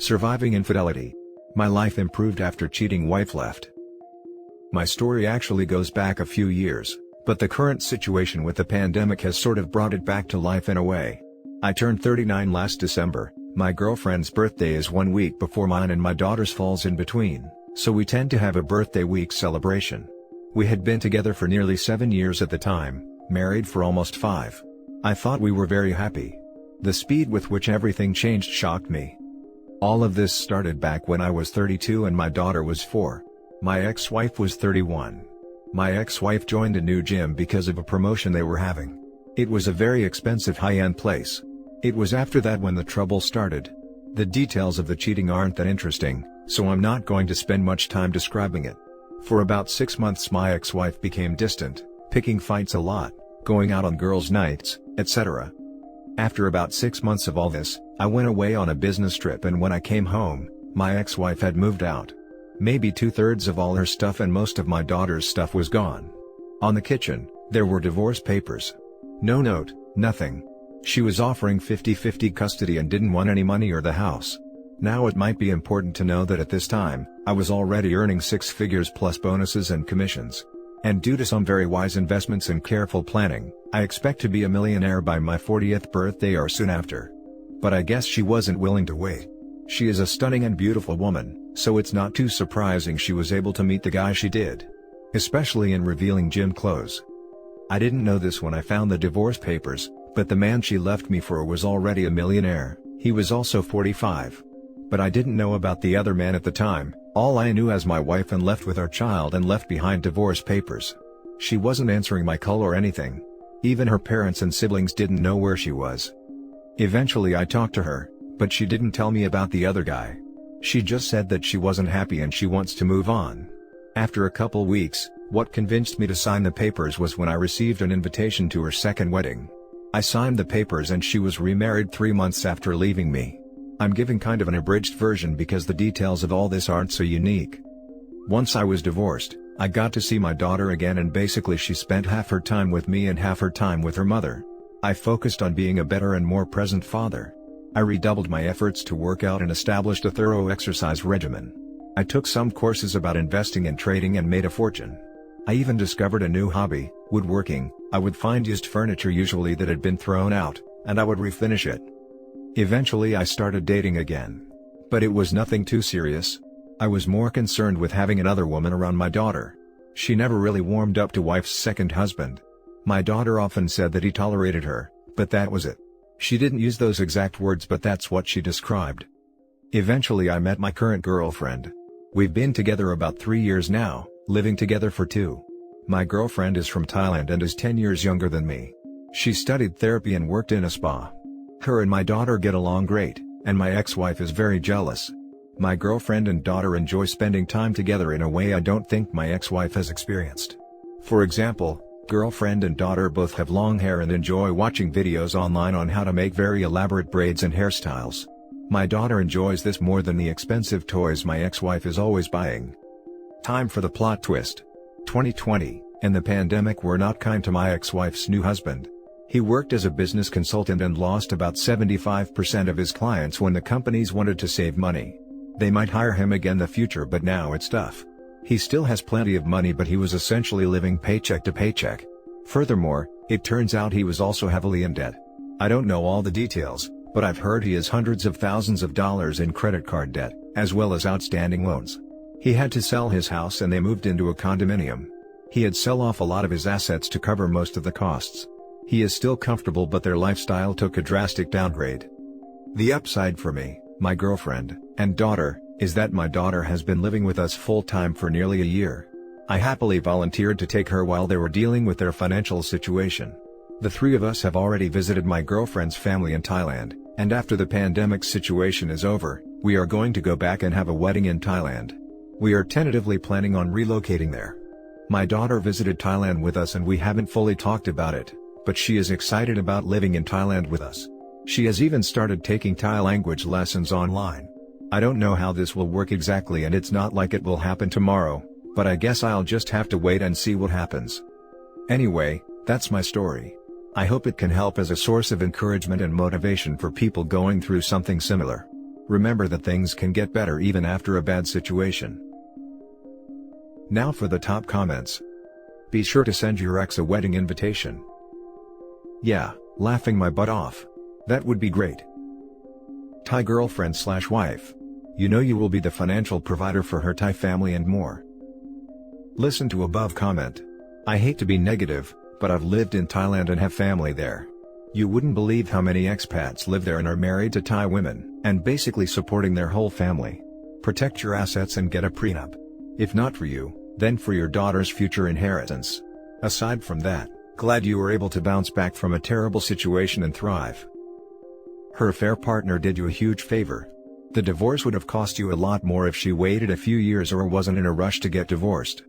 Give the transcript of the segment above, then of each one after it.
Surviving infidelity. My life improved after cheating wife left. My story actually goes back a few years, but the current situation with the pandemic has sort of brought it back to life in a way. I turned 39 last December. My girlfriend's birthday is 1 week before mine and my daughter's falls in between, so we tend to have a birthday week celebration. We had been together for nearly 7 years at the time, married for almost 5. I thought we were very happy. The speed with which everything changed shocked me. All of this started back when I was 32 and my daughter was 4. My ex-wife was 31. My ex-wife joined a new gym because of a promotion they were having. It was a very expensive high-end place. It was after that when the trouble started. The details of the cheating aren't that interesting, so I'm not going to spend much time describing it. For about 6 months my ex-wife became distant, picking fights a lot, going out on girls' nights, etc. After about 6 months of all this, I went away on a business trip and when I came home, my ex-wife had moved out. Maybe 2/3 of all her stuff and most of my daughter's stuff was gone. On the kitchen, there were divorce papers. No note, nothing. She was offering 50-50 custody and didn't want any money or the house. Now it might be important to know that at this time, I was already earning 6 figures plus bonuses and commissions. And due to some very wise investments and careful planning, I expect to be a millionaire by my 40th birthday or soon after. But I guess she wasn't willing to wait. She is a stunning and beautiful woman, so it's not too surprising she was able to meet the guy she did. Especially in revealing gym clothes. I didn't know this when I found the divorce papers, but the man she left me for was already a millionaire. He was also 45. But I didn't know about the other man at the time. All I knew as my wife and left with our child and left behind divorce papers. She wasn't answering my call or anything. Even her parents and siblings didn't know where she was. Eventually I talked to her, but she didn't tell me about the other guy. She just said that she wasn't happy and she wants to move on. After a couple weeks, what convinced me to sign the papers was when I received an invitation to her second wedding. I signed the papers and she was remarried 3 months after leaving me. I'm giving kind of an abridged version because the details of all this aren't so unique. Once I was divorced, I got to see my daughter again and basically she spent half her time with me and half her time with her mother. I focused on being a better and more present father. I redoubled my efforts to work out and established a thorough exercise regimen. I took some courses about investing and trading and made a fortune. I even discovered a new hobby, woodworking. I would find used furniture usually that had been thrown out, and I would refinish it. Eventually I started dating again. But it was nothing too serious. I was more concerned with having another woman around my daughter. She never really warmed up to wife's second husband. My daughter often said that he tolerated her, but that was it. She didn't use those exact words but that's what she described. Eventually I met my current girlfriend. We've been together about 3 years now, living together for 2. My girlfriend is from Thailand and is 10 years younger than me. She studied therapy and worked in a spa. Her and my daughter get along great, and my ex-wife is very jealous. My girlfriend and daughter enjoy spending time together in a way I don't think my ex-wife has experienced. For example, girlfriend and daughter both have long hair and enjoy watching videos online on how to make very elaborate braids and hairstyles. My daughter enjoys this more than the expensive toys my ex-wife is always buying. Time for the plot twist. 2020, and the pandemic were not kind to my ex-wife's new husband. He worked as a business consultant and lost about 75% of his clients when the companies wanted to save money. They might hire him again in the future but now it's tough. He still has plenty of money but he was essentially living paycheck to paycheck. Furthermore, it turns out he was also heavily in debt. I don't know all the details, but I've heard he has hundreds of thousands of dollars in credit card debt, as well as outstanding loans. He had to sell his house and they moved into a condominium. He had sell off a lot of his assets to cover most of the costs. He is still comfortable but their lifestyle took a drastic downgrade. The upside for me, my girlfriend, and daughter, is that my daughter has been living with us full-time for nearly a year. I happily volunteered to take her while they were dealing with their financial situation. The 3 of us have already visited my girlfriend's family in Thailand, and after the pandemic situation is over, we are going to go back and have a wedding in Thailand. We are tentatively planning on relocating there. My daughter visited Thailand with us and we haven't fully talked about it, but she is excited about living in Thailand with us. She has even started taking Thai language lessons online. I don't know how this will work exactly and it's not like it will happen tomorrow, but I guess I'll just have to wait and see what happens. Anyway, that's my story. I hope it can help as a source of encouragement and motivation for people going through something similar. Remember that things can get better even after a bad situation. Now for the top comments. Be sure to send your ex a wedding invitation. Yeah, laughing my butt off. That would be great. Thai girlfriend/wife. You know you will be the financial provider for her Thai family and more. Listen to above comment. I hate to be negative, but I've lived in Thailand and have family there. You wouldn't believe how many expats live there and are married to Thai women, and basically supporting their whole family. Protect your assets and get a prenup. If not for you, then for your daughter's future inheritance. Aside from that, glad you were able to bounce back from a terrible situation and thrive. Her affair partner did you a huge favor. The divorce would have cost you a lot more if she waited a few years or wasn't in a rush to get divorced.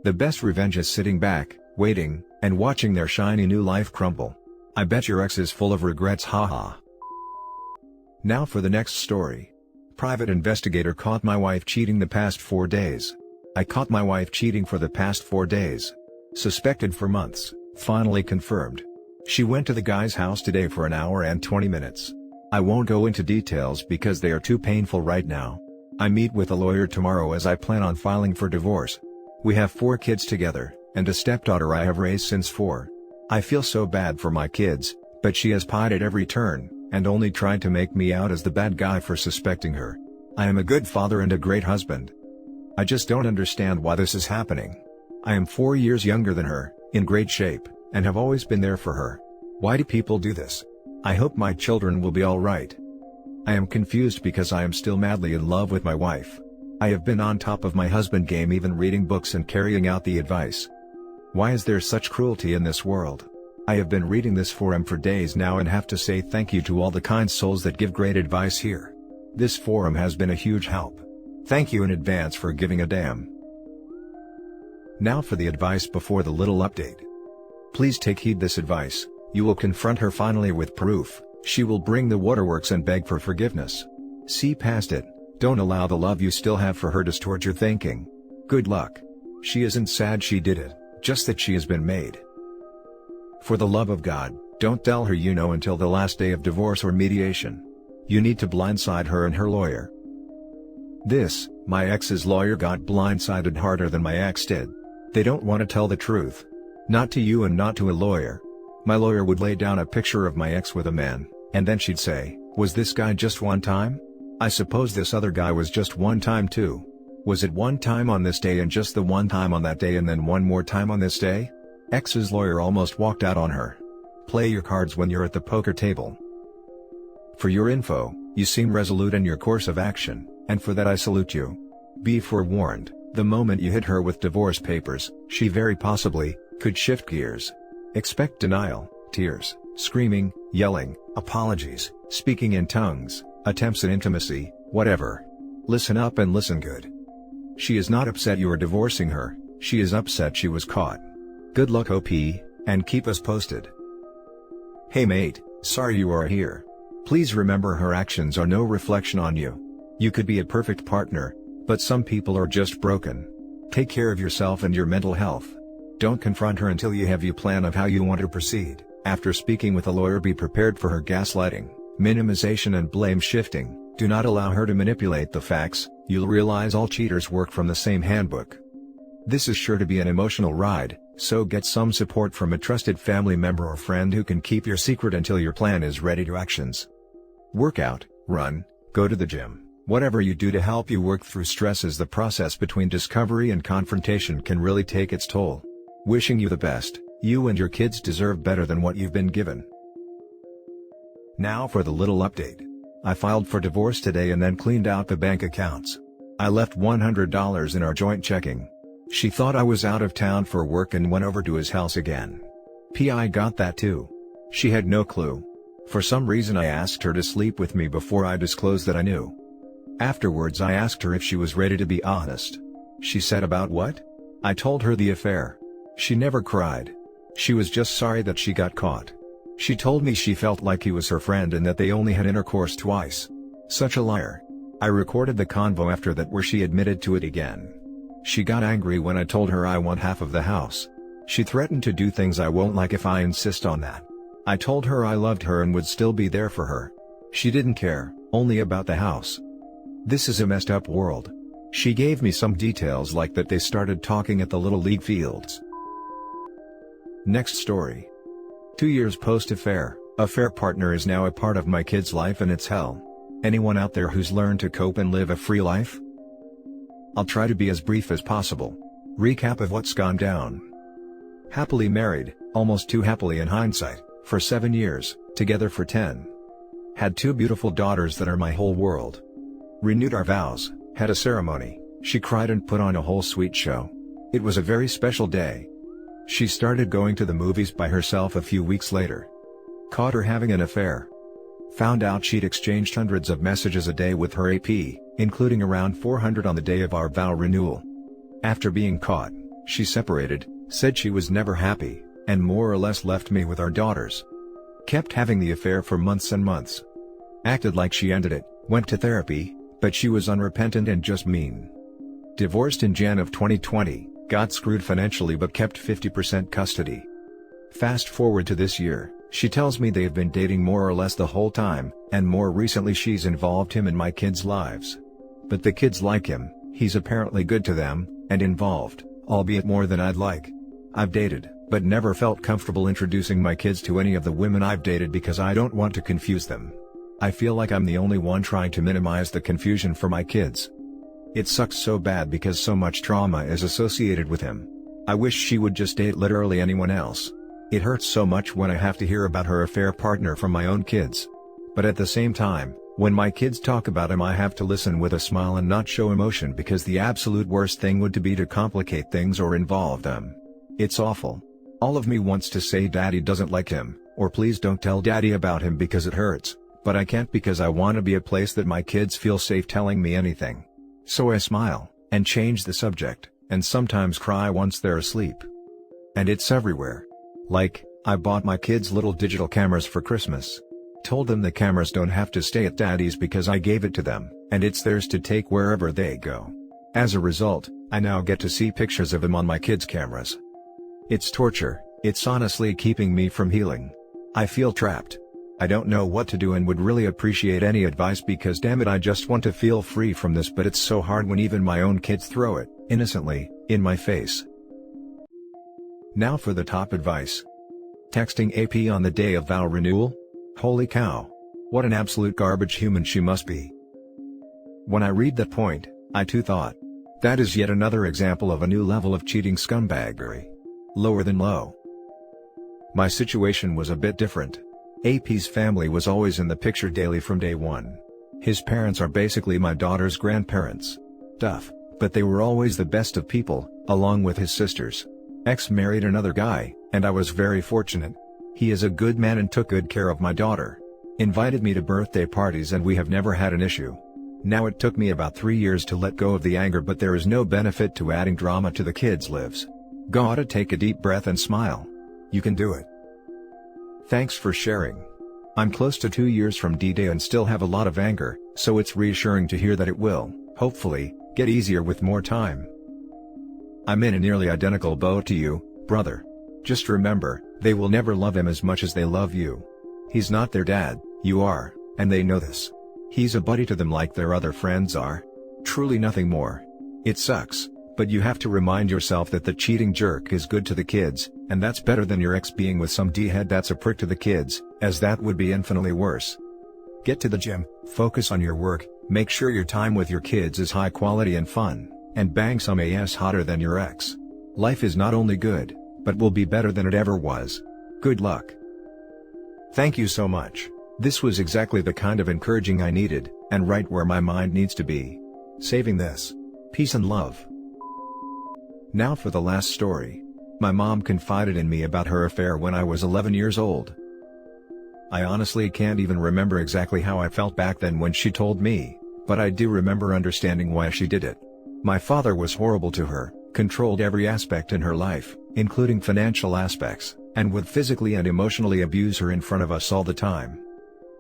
The best revenge is sitting back, waiting, and watching their shiny new life crumble. I bet your ex is full of regrets, haha. Now for the next story. Private investigator caught my wife cheating the past 4 days. I caught my wife cheating for the past 4 days. Suspected for months, finally confirmed. She went to the guy's house today for an hour and 20 minutes. I won't go into details because they are too painful right now. I meet with a lawyer tomorrow as I plan on filing for divorce. We have 4 kids together, and a stepdaughter I have raised since 4. I feel so bad for my kids, but she has pied at every turn, and only tried to make me out as the bad guy for suspecting her. I am a good father and a great husband. I just don't understand why this is happening. I am 4 years younger than her, in great shape, and have always been there for her. Why do people do this? I hope my children will be alright. I am confused because I am still madly in love with my wife. I have been on top of my husband game, even reading books and carrying out the advice. Why is there such cruelty in this world? I have been reading this forum for days now and have to say thank you to all the kind souls that give great advice here. This forum has been a huge help. Thank you in advance for giving a damn. Now for the advice before the little update. Please take heed this advice. You will confront her finally with proof. She will bring the waterworks and beg for forgiveness. See past it. Don't allow the love you still have for her distort your thinking. Good luck. She isn't sad she did it, just that she has been made. For the love of God, don't tell her you know until the last day of divorce or mediation. You need to blindside her and her lawyer. My ex's lawyer got blindsided harder than my ex did. They don't want to tell the truth. Not to you and not to a lawyer. My lawyer would lay down a picture of my ex with a man, and then she'd say, "Was this guy just one time? I suppose this other guy was just one time too. Was it one time on this day and just the one time on that day and then one more time on this day?" Ex's lawyer almost walked out on her. Play your cards when you're at the poker table. For your info, you seem resolute in your course of action, and for that I salute you. Be forewarned, the moment you hit her with divorce papers, she very possibly could shift gears. Expect denial, tears, screaming, yelling, apologies, speaking in tongues, attempts at intimacy, whatever. Listen up and listen good. She is not upset you are divorcing her, she is upset she was caught. Good luck OP, and keep us posted. Hey mate, sorry you are here. Please remember her actions are no reflection on you. You could be a perfect partner, but some people are just broken. Take care of yourself and your mental health. Don't confront her until you have your plan of how you want to proceed. After speaking with a lawyer, be prepared for her gaslighting, minimization and blame shifting. Do not allow her to manipulate the facts. You'll realize all cheaters work from the same handbook. This is sure to be an emotional ride, so get some support from a trusted family member or friend who can keep your secret until your plan is ready to actions. Work out, run, go to the gym. Whatever you do to help you work through stress, as the process between discovery and confrontation can really take its toll. Wishing you the best. You and your kids deserve better than what you've been given. Now for the little update. I filed for divorce today and then cleaned out the bank accounts. I left $100 in our joint checking. She thought I was out of town for work and went over to his house again. I got that too. She had no clue. For some reason I asked her to sleep with me before I disclosed that I knew. Afterwards I asked her if she was ready to be honest. She said, "About what?" I told her the affair. She never cried. She was just sorry that she got caught. She told me she felt like he was her friend and that they only had intercourse twice. Such a liar. I recorded the convo after that where she admitted to it again. She got angry when I told her I want half of the house. She threatened to do things I won't like if I insist on that. I told her I loved her and would still be there for her. She didn't care, only about the house. This is a messed up world. She gave me some details like that they started talking at the Little League fields. Next story. 2 years post-affair, affair partner is now a part of my kid's life and it's hell. Anyone out there who's learned to cope and live a free life? I'll try to be as brief as possible. Recap of what's gone down. Happily married, almost too happily in hindsight, for 7 years, together for 10. Had 2 beautiful daughters that are my whole world. Renewed our vows, had a ceremony, she cried and put on a whole sweet show. It was a very special day. She started going to the movies by herself a few weeks later. Caught her having an affair. Found out she'd exchanged hundreds of messages a day with her AP, including around 400 on the day of our vow renewal. After being caught, she separated, said she was never happy, and more or less left me with our daughters. Kept having the affair for months and months. Acted like she ended it, went to therapy, but she was unrepentant and just mean. Divorced in Jan of 2020, got screwed financially but kept 50% custody. Fast forward to this year, she tells me they've been dating more or less the whole time, and more recently she's involved him in my kids' lives. But the kids like him, he's apparently good to them, and involved, albeit more than I'd like. I've dated, but never felt comfortable introducing my kids to any of the women I've dated because I don't want to confuse them. I feel like I'm the only one trying to minimize the confusion for my kids. It sucks so bad because so much trauma is associated with him. I wish she would just date literally anyone else. It hurts so much when I have to hear about her affair partner from my own kids. But at the same time, when my kids talk about him I have to listen with a smile and not show emotion because the absolute worst thing would be to complicate things or involve them. It's awful. All of me wants to say Daddy doesn't like him, or please don't tell Daddy about him because it hurts, but I can't because I want to be a place that my kids feel safe telling me anything. So I smile, and change the subject, and sometimes cry once they're asleep. And it's everywhere. Like, I bought my kids little digital cameras for Christmas. Told them the cameras don't have to stay at Daddy's because I gave it to them, and it's theirs to take wherever they go. As a result, I now get to see pictures of him on my kids' cameras. It's torture, it's honestly keeping me from healing. I feel trapped. I don't know what to do and would really appreciate any advice because damn it I just want to feel free from this, but it's so hard when even my own kids throw it, innocently, in my face. Now for the top advice. Texting AP on the day of vow renewal? Holy cow. What an absolute garbage human she must be. When I read that point, I too thought. That is yet another example of a new level of cheating scumbaggery. Lower than low. My situation was a bit different. AP's family was always in the picture daily from day one. His parents are basically my daughter's grandparents. Tough, but they were always the best of people, along with his sisters. Ex married another guy, and I was very fortunate. He is a good man and took good care of my daughter. Invited me to birthday parties and we have never had an issue. Now it took me about 3 years to let go of the anger, but there is no benefit to adding drama to the kids' lives. Gotta take a deep breath and smile. You can do it. Thanks for sharing. I'm close to 2 years from D-Day and still have a lot of anger, so it's reassuring to hear that it will, hopefully, get easier with more time. I'm in a nearly identical boat to you, brother. Just remember, they will never love him as much as they love you. He's not their dad, you are, and they know this. He's a buddy to them like their other friends are. Truly nothing more. It sucks, but you have to remind yourself that the cheating jerk is good to the kids, and that's better than your ex being with some D-head that's a prick to the kids, as that would be infinitely worse. Get to the gym, focus on your work, make sure your time with your kids is high quality and fun, and bang some ass hotter than your ex. Life is not only good, but will be better than it ever was. Good luck. Thank you so much. This was exactly the kind of encouraging I needed, and right where my mind needs to be. Saving this. Peace and love. Now for the last story. My mom confided in me about her affair when I was 11 years old. I honestly can't even remember exactly how I felt back then when she told me, but I do remember understanding why she did it. My father was horrible to her, controlled every aspect in her life, including financial aspects, and would physically and emotionally abuse her in front of us all the time.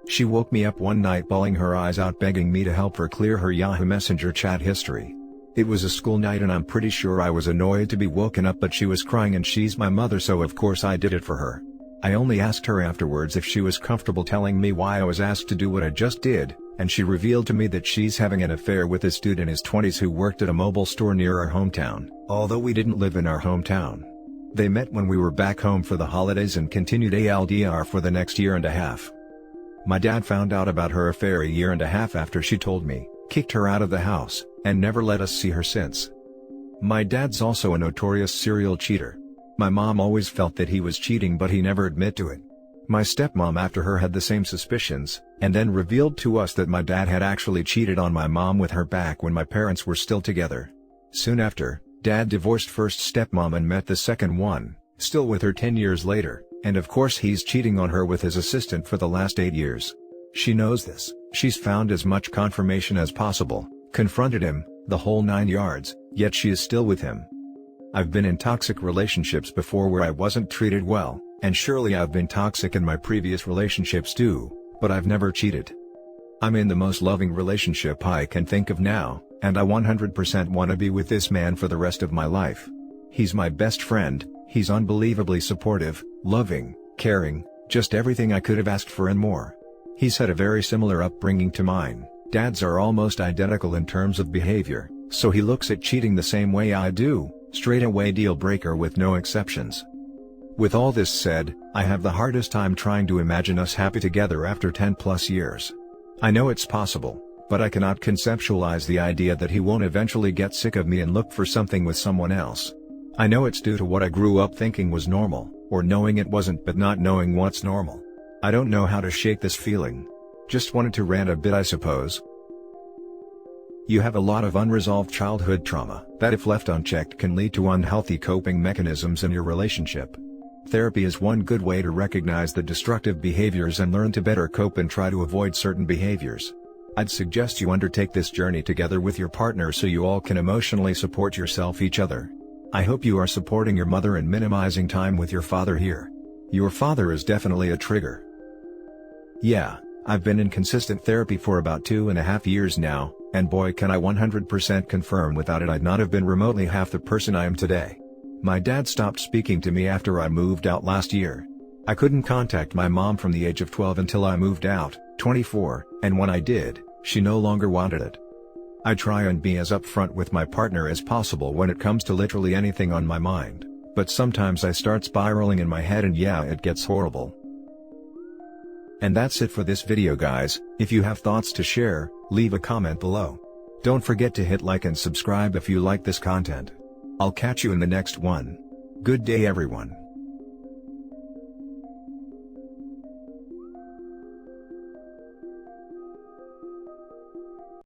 She woke me up one night bawling her eyes out begging me to help her clear her Yahoo Messenger chat history. It was a school night and I'm pretty sure I was annoyed to be woken up, but she was crying and she's my mother, so of course I did it for her. I only asked her afterwards if she was comfortable telling me why I was asked to do what I just did, and she revealed to me that she's having an affair with this dude in his 20s who worked at a mobile store near our hometown, although we didn't live in our hometown. They met when we were back home for the holidays and continued ALDR for the next year and a half. My dad found out about her affair a year and a half after she told me, kicked her out of the house, and never let us see her since. My dad's also a notorious serial cheater. My mom always felt that he was cheating, but he never admitted to it. My stepmom after her had the same suspicions, and then revealed to us that my dad had actually cheated on my mom with her back when my parents were still together. Soon after, Dad divorced first stepmom and met the second one, still with her 10 years later, and of course he's cheating on her with his assistant for the last 8 years. She knows this, she's found as much confirmation as possible, confronted him, the whole 9 yards, yet she is still with him. I've been in toxic relationships before where I wasn't treated well, and surely I've been toxic in my previous relationships too, but I've never cheated. I'm in the most loving relationship I can think of now, and I 100% want to be with this man for the rest of my life. He's my best friend, he's unbelievably supportive, loving, caring, just everything I could have asked for and more. He's had a very similar upbringing to mine. Dads are almost identical in terms of behavior, so he looks at cheating the same way I do. Straight away deal breaker with no exceptions. With all this said, I have the hardest time trying to imagine us happy together after 10+ years. I know it's possible, but I cannot conceptualize the idea that he won't eventually get sick of me and look for something with someone else. I know it's due to what I grew up thinking was normal, or knowing it wasn't but not knowing what's normal. I don't know how to shake this feeling. Just wanted to rant a bit, I suppose. You have a lot of unresolved childhood trauma that, if left unchecked, can lead to unhealthy coping mechanisms in your relationship. Therapy is one good way to recognize the destructive behaviors and learn to better cope and try to avoid certain behaviors. I'd suggest you undertake this journey together with your partner so you all can emotionally support each other. I hope you are supporting your mother and minimizing time with your father here. Your father is definitely a trigger. Yeah, I've been in consistent therapy for about 2.5 years now, and boy can I 100% confirm without it I'd not have been remotely half the person I am today. My dad stopped speaking to me after I moved out last year. I couldn't contact my mom from the age of 12 until I moved out, 24, and when I did, she no longer wanted it. I try and be as upfront with my partner as possible when it comes to literally anything on my mind, but sometimes I start spiraling in my head and yeah, it gets horrible. And that's it for this video, guys. If you have thoughts to share, leave a comment below. Don't forget to hit like and subscribe if you like this content. I'll catch you in the next one. Good day, everyone.